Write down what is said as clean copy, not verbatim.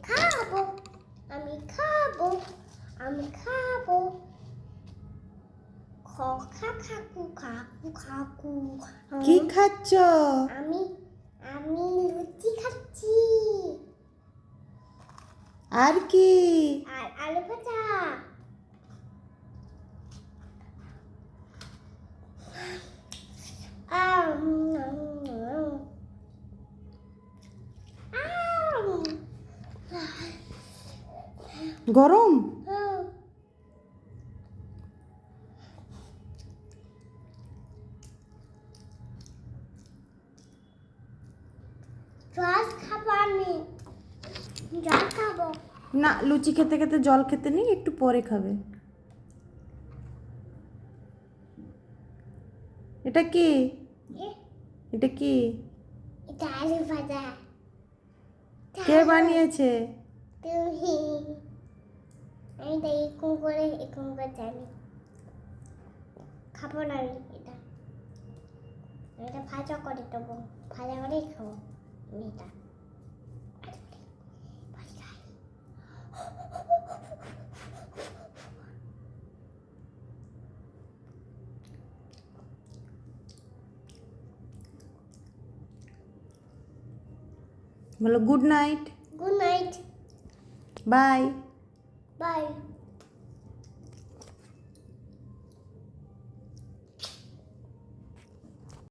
খাবো, আমি খাবো, আমি খাবো। খা খাকু খাকু খাকু। কি খাচ্ছ? আমি আমি লুচি খাচ্ছি আর কি? আর আলু ভাজা। আম, আম, গরম? আম। জল খাবো আমি, জল খাবো। না, লুচি খেতে খেতে জল খেতে নেই, একটু পরে খাবে। এটা কি? এ, এটা কি? এটা আলু ভাজা। কে বানিয়েছে? তুমি। আমি তো এরকম করে জানি। খাবো না আমি এটা। আমি এটা ভাজা করে দেবো, ভাজা করেই খাবো আমি এটা। বলো good night, good night, bye. By.